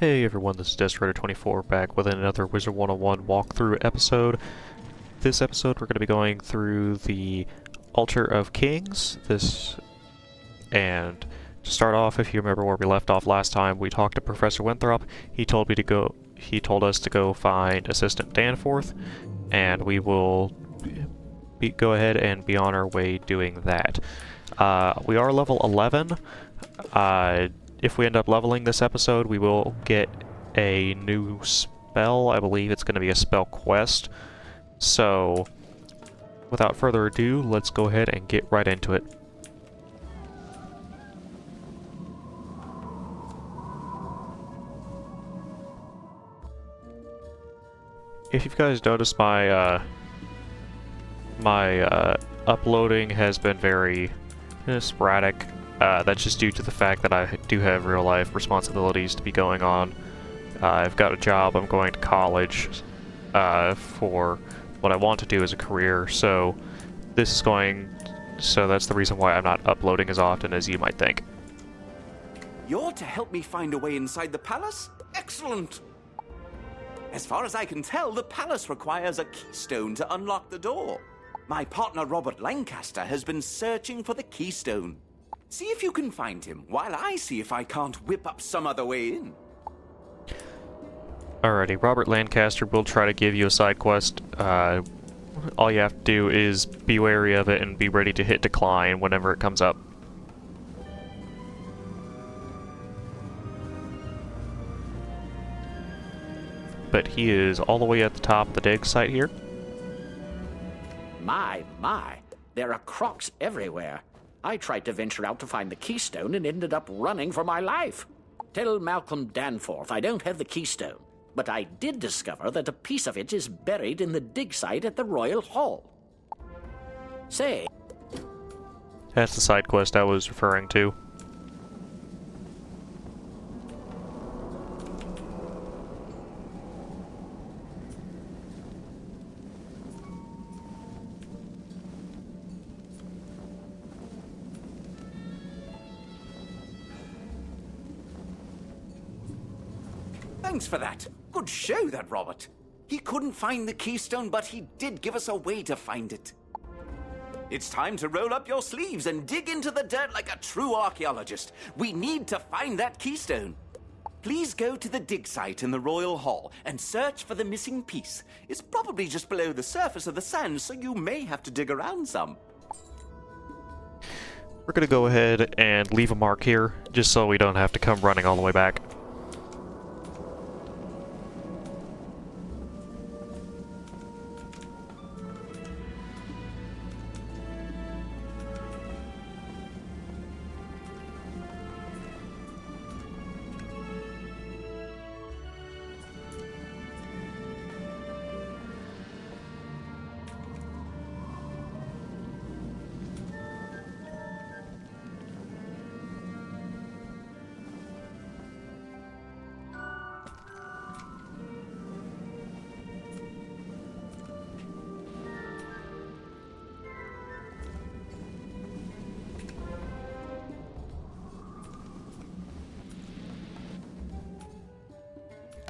Hey everyone, this is Destroyer24 back with another Wizard101 walkthrough episode. This episode we're going to be going through the Altar of Kings. And to start off, if you remember where we left off last time, we talked to Professor Winthrop. He told us to go find Assistant Danforth, and we will go ahead and be on our way doing that. We are level 11. If we end up leveling this episode, we will get a new spell. I believe it's going to be a spell quest. So, without further ado, let's go ahead and get right into it. If you guys noticed, my uploading has been very sporadic. That's just due to the fact that I do have real-life responsibilities to be going on. I've got a job, I'm going to college for what I want to do as a career, so that's the reason why I'm not uploading as often as you might think. You're to help me find a way inside the palace? Excellent! As far as I can tell, the palace requires a keystone to unlock the door. My partner Robert Lancaster has been searching for the keystone. See if you can find him, while I see if I can't whip up some other way in. Alrighty, Robert Lancaster will try to give you a side quest. All you have to do is be wary of it and be ready to hit decline whenever it comes up. But he is all the way at the top of the dig site here. My, there are crocs everywhere. I tried to venture out to find the keystone and ended up running for my life. Tell Malcolm Danforth I don't have the keystone, but I did discover that a piece of it is buried in the dig site at the Royal Hall. Say... That's the side quest I was referring to. Thanks for that. Good show, that Robert. He couldn't find the keystone, but he did give us a way to find it. It's time to roll up your sleeves and dig into the dirt like a true archaeologist. We need to find that keystone. Please go to the dig site in the Royal Hall and search for the missing piece. It's probably just below the surface of the sand, so you may have to dig around some. We're gonna go ahead and leave a mark here, just so we don't have to come running all the way back.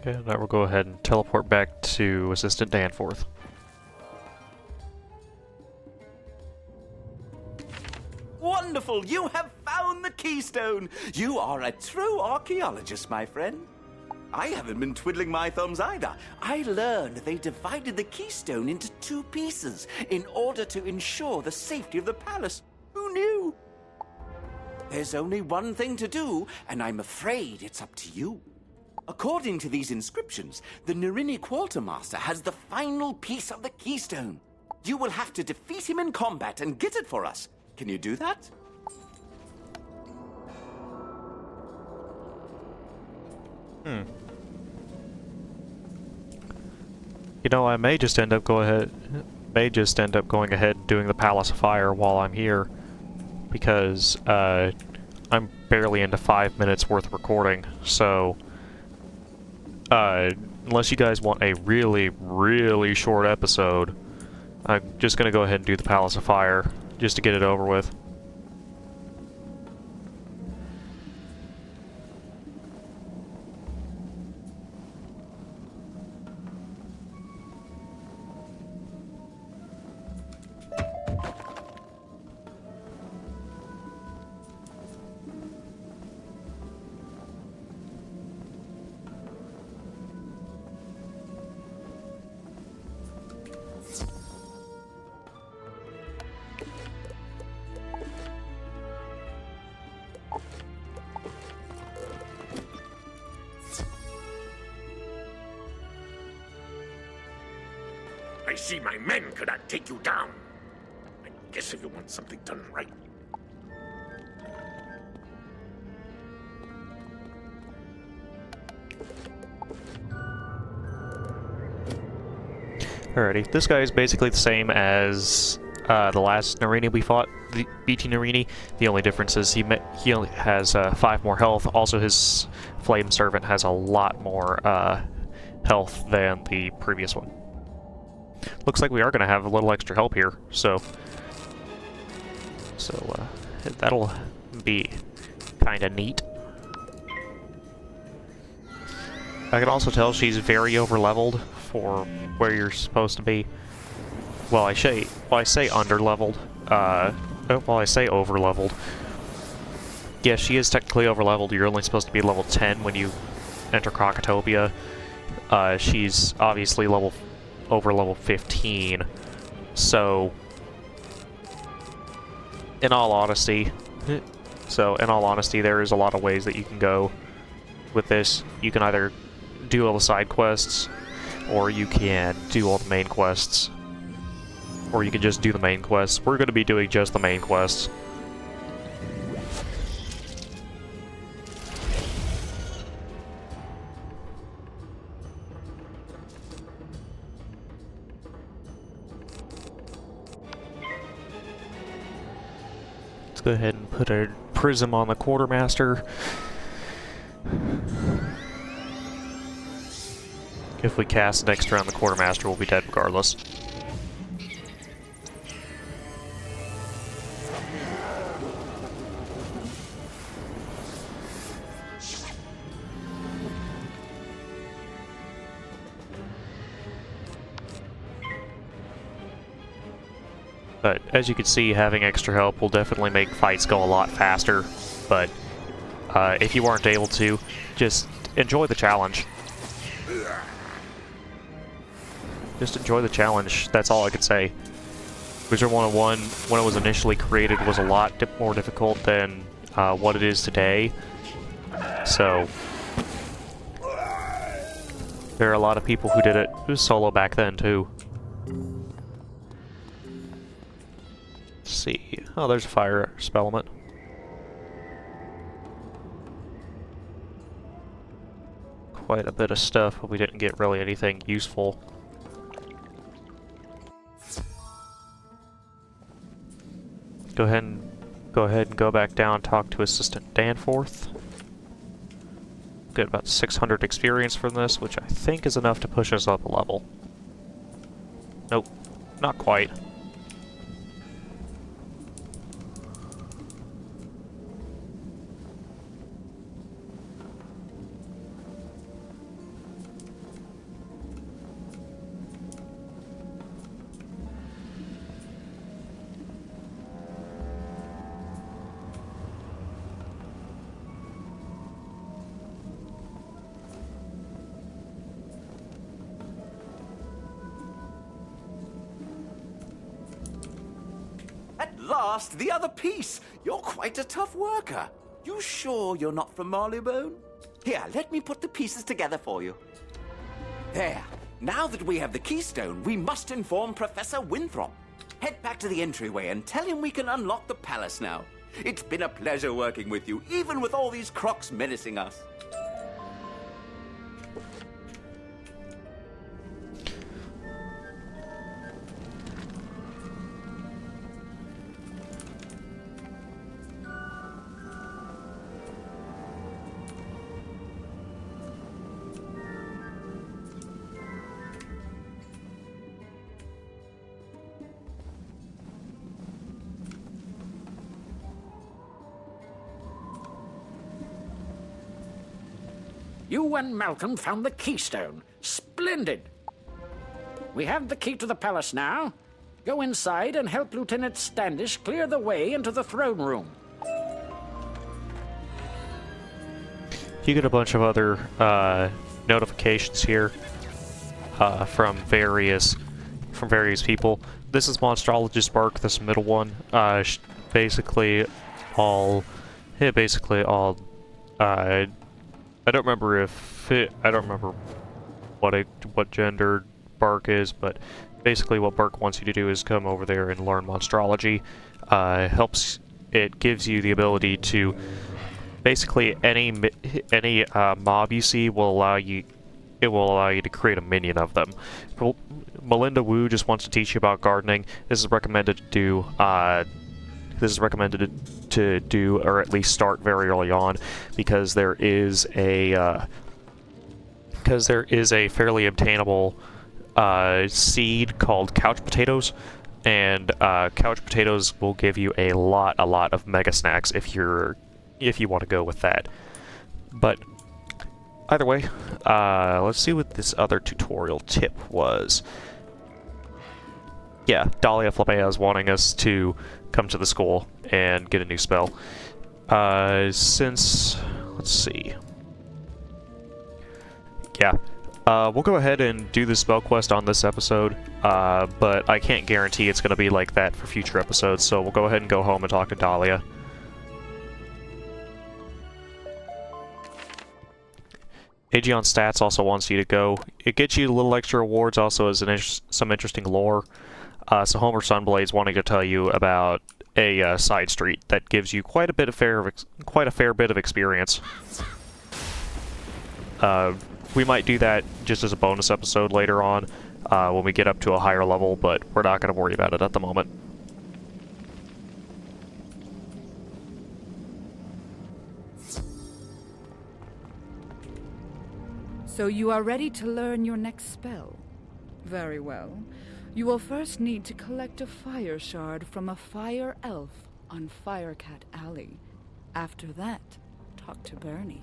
And I will go ahead and teleport back to Assistant Danforth. Wonderful! You have found the keystone! You are a true archaeologist, my friend. I haven't been twiddling my thumbs either. I learned they divided the keystone into two pieces in order to ensure the safety of the palace. Who knew? There's only one thing to do, and I'm afraid it's up to you. According to these inscriptions, the Narini Quartermaster has the final piece of the keystone. You will have to defeat him in combat and get it for us. Can you do that? You know, I may just end up going ahead and doing the Palace of Fire while I'm here, because I'm barely into 5 minutes worth of recording, so unless you guys want a really, really short episode, I'm just gonna go ahead and do the Palace of Fire, just to get it over with. I see my men cannot take you down. I guess if you want something done right. Alrighty, this guy is basically the same as the last Narini we fought, the BT Narini. The only difference is he only has 5 more health. Also, his Flame Servant has a lot more health than the previous one. Looks like we are going to have a little extra help here, so that'll be kind of neat. I can also tell she's very over-leveled for where you're supposed to be. Well, I say under-leveled. Well, I say over-leveled. Yeah, she is technically over-leveled. You're only supposed to be level 10 when you enter Crocotopia. She's obviously over level 15. So, in all honesty, there is a lot of ways that you can go with this. You can either do all the side quests, or you can do all the main quests, or you can just do the main quests. We're going to be doing just the main quests. Let's go ahead and put a prism on the quartermaster. If we cast next round, the quartermaster will be dead regardless. But as you can see, having extra help will definitely make fights go a lot faster. But if you aren't able to, just enjoy the challenge. Just enjoy the challenge, that's all I could say. Wizard101, when it was initially created, was a lot more difficult than what it is today. So, there are a lot of people who did it solo back then, too. Let's see. Oh, there's a fire spellment. Quite a bit of stuff, but we didn't get really anything useful. Go ahead and go back down and talk to Assistant Danforth. Get about 600 experience from this, which I think is enough to push us up a level. Nope, not quite. At last, the other piece! You're quite a tough worker. You sure you're not from Marleybone? Here, let me put the pieces together for you. There. Now that we have the keystone, we must inform Professor Winthrop. Head back to the entryway and tell him we can unlock the palace now. It's been a pleasure working with you, even with all these crocs menacing us. You and Malcolm found the keystone. Splendid. We have the key to the palace now. Go inside and help Lieutenant Standish clear the way into the throne room. You get a bunch of other notifications here from various people. This is Monstrologist Bark, this middle one. Basically all I don't remember what gender Bark is, but basically what Burke wants you to do is come over there and learn monstrology. It gives you the ability to basically any mob you see will allow you. It will allow you to create a minion of them. Melinda Wu just wants to teach you about gardening. This is recommended to do. This is recommended to do, or at least start very early on, because there is a fairly obtainable seed called couch potatoes, and couch potatoes will give you a lot of mega snacks if you want to go with that. But either way, let's see what this other tutorial tip was. Yeah, Dahlia Flamea is wanting us to come to the school and get a new spell. Let's see. Yeah, we'll go ahead and do the spell quest on this episode, but I can't guarantee it's going to be like that for future episodes, so we'll go ahead and go home and talk to Dahlia. Aegeon Stats also wants you to go. It gets you a little extra rewards, also as some interesting lore. So Homer Sunblade's wanting to tell you about a side street that gives you quite a fair bit of experience. We might do that just as a bonus episode later on when we get up to a higher level, but we're not going to worry about it at the moment. So you are ready to learn your next spell? Very well. You will first need to collect a fire shard from a fire elf on Firecat Alley. After that, talk to Bernie.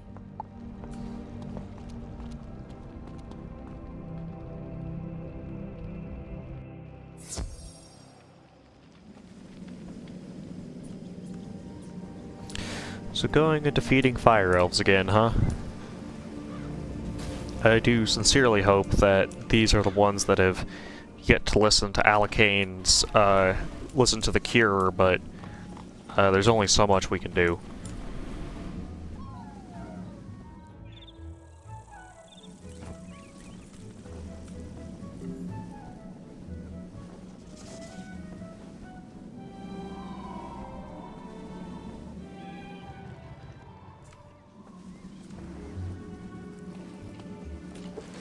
So going and defeating fire elves again, huh? I do sincerely hope that these are the ones that have yet to listen to Alacane's, listen to the Cure, but there's only so much we can do.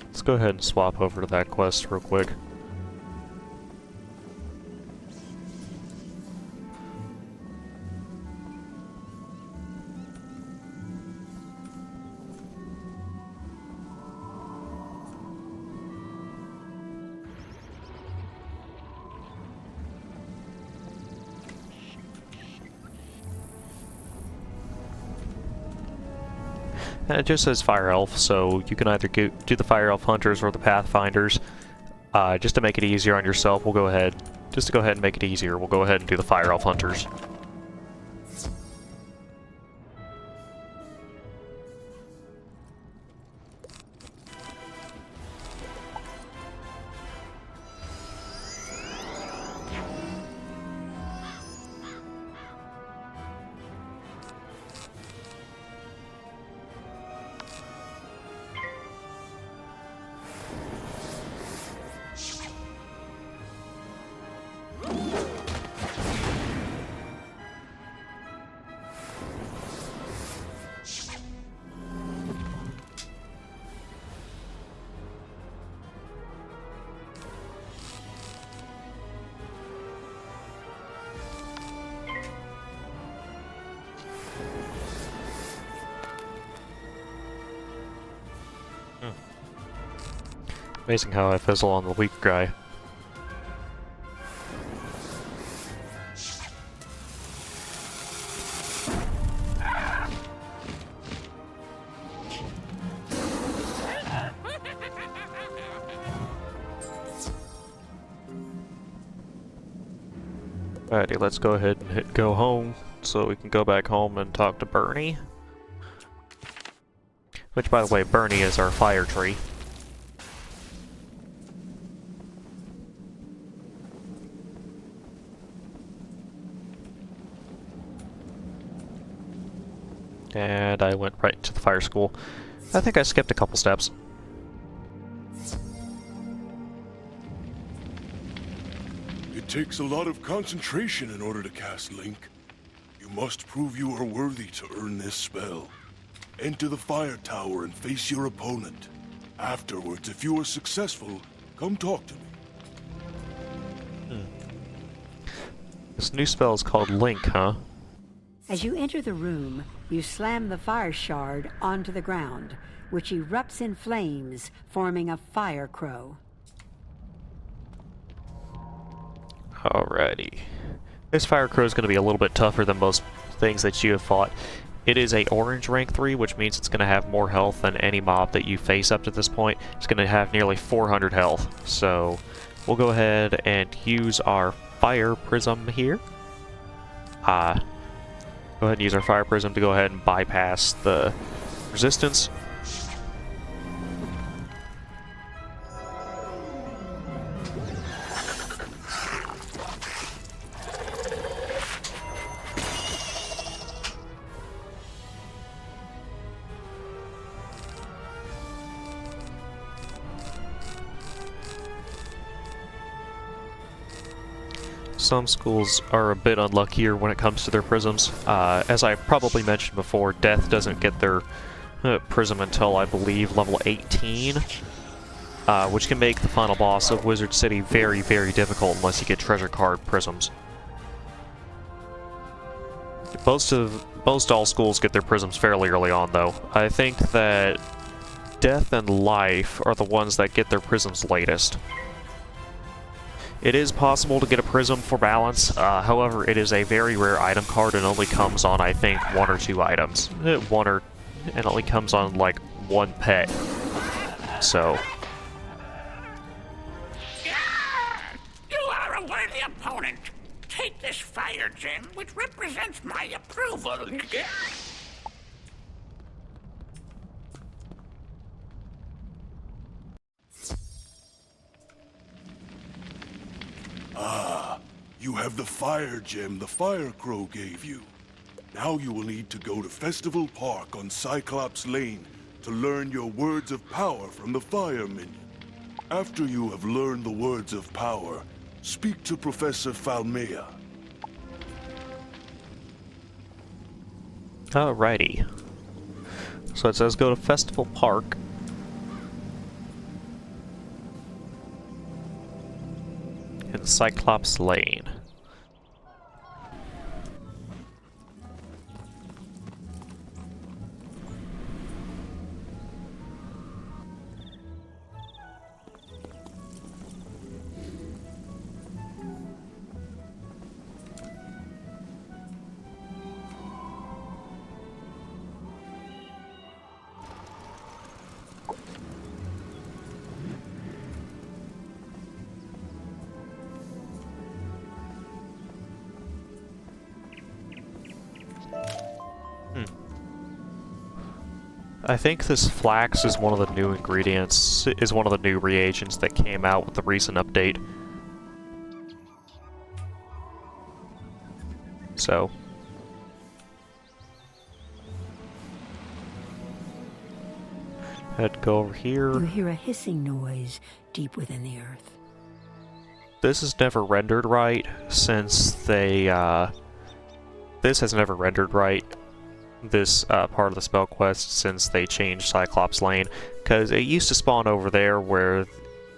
Let's go ahead and swap over to that quest real quick. And it just says Fire Elf, so you can either do the Fire Elf Hunters or the Pathfinders. Just to make it easier on yourself, we'll go ahead and make it easier, we'll go ahead and do the Fire Elf Hunters. Amazing how I fizzle on the weak guy. Alrighty, let's go ahead and hit go home so we can go back home and talk to Bernie. Which, by the way, Bernie is our fire tree. And I went right to the fire school. I think I skipped a couple steps. It takes a lot of concentration in order to cast Link. You must prove you are worthy to earn this spell. Enter the fire tower and face your opponent. Afterwards, if you are successful, come talk to me. This new spell is called Link, huh? As you enter the room, you slam the fire shard onto the ground, which erupts in flames, forming a fire crow. Alrighty. This fire crow is going to be a little bit tougher than most things that you have fought. It is a orange rank 3, which means it's going to have more health than any mob that you face up to this point. It's going to have nearly 400 health. So we'll go ahead and use our fire prism here. Go ahead and use our fire prism to go ahead and bypass the resistance. Some schools are a bit unluckier when it comes to their prisms. As I probably mentioned before, Death doesn't get their prism until, I believe, level 18, which can make the final boss of Wizard City very, very difficult unless you get treasure card prisms. Most all schools get their prisms fairly early on, though. I think that Death and Life are the ones that get their prisms latest. It is possible to get a prism for balance, however, it is a very rare item card and only comes on, I think, 1 or 2 items. And only comes on, like, 1 pet. So. You are a worthy opponent. Take this fire gem, which represents my approval. You have the fire gem the Fire Crow gave you. Now you will need to go to Festival Park on Cyclops Lane to learn your words of power from the fire minion. After you have learned the words of power, speak to Professor Falmea. Alrighty. So it says go to Festival Park. In Cyclops Lane. I think this flax is one of the new ingredients, is one of the new reagents that came out with the recent update. So. Head go over here. You hear a hissing noise deep within the earth. This is never rendered right since they, this has never rendered right. This part of the spell quest since they changed Cyclops Lane, because it used to spawn over there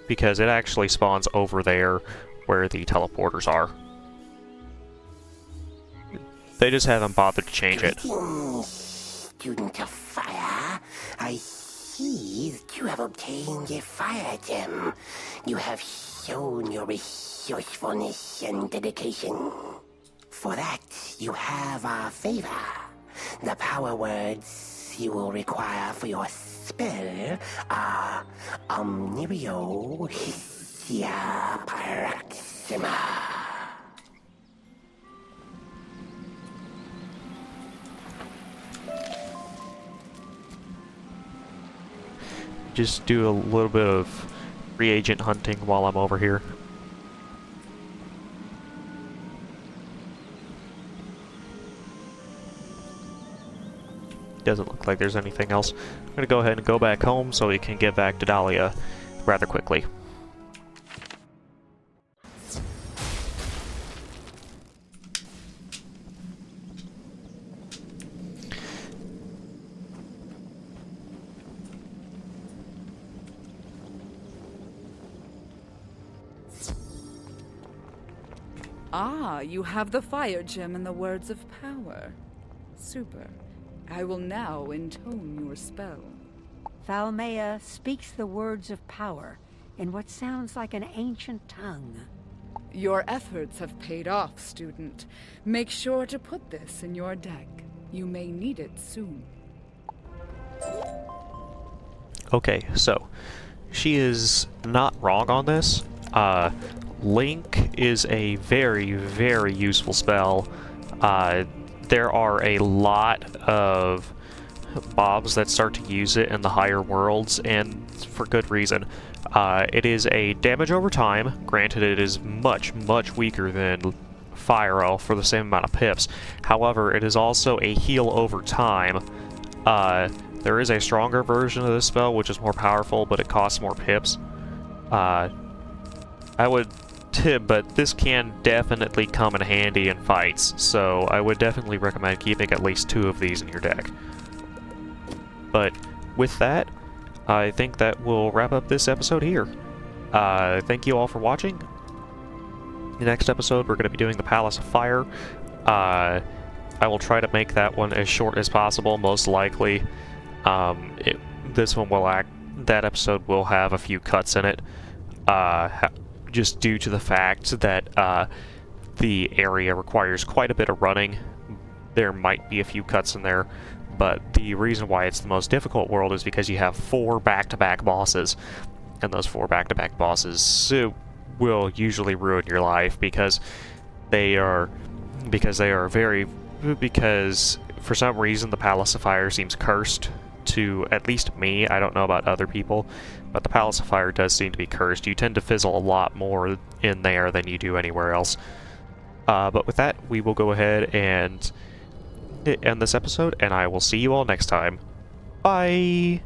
because it actually spawns over there where the teleporters are. They just haven't bothered to change it. Student of fire, I see that you have obtained a fire gem. You have shown your resourcefulness and dedication. For that, you have our favor. The power words you will require for your spell are Omnibio Hissia Paraxima. Just do a little bit of reagent hunting while I'm over here. Doesn't look like there's anything else. I'm gonna go ahead and go back home so we can get back to Dahlia rather quickly. Ah, you have the fire gem and the words of power. Super. I will now intone your spell. Thalmea speaks the words of power in what sounds like an ancient tongue. Your efforts have paid off, student. Make sure to put this in your deck. You may need it soon. Okay, so she is not wrong on this. Link is a very, very useful spell. There are a lot of mobs that start to use it in the higher worlds, and for good reason. It is a damage over time. Granted, it is much, much weaker than Fire Elf for the same amount of pips. However, it is also a heal over time. There is a stronger version of this spell, which is more powerful, but it costs more pips. I would tip, but this can definitely come in handy in fights, so I would definitely recommend keeping at least 2 of these in your deck. But with that, I think that will wrap up this episode here. Thank you all for watching. The next episode, we're going to be doing the Palace of Fire. I will try to make that one as short as possible, most likely. This one will that episode will have a few cuts in it, just due to the fact that the area requires quite a bit of running. There might be a few cuts in there, but the reason why it's the most difficult world is because you have 4 back-to-back bosses, and those 4 back-to-back bosses will usually ruin your life because for some reason the Palace of Fire seems cursed to at least me. I don't know about other people, but the Palace of Fire does seem to be cursed. You tend to fizzle a lot more in there than you do anywhere else. But with that, we will go ahead and end this episode, and I will see you all next time. Bye!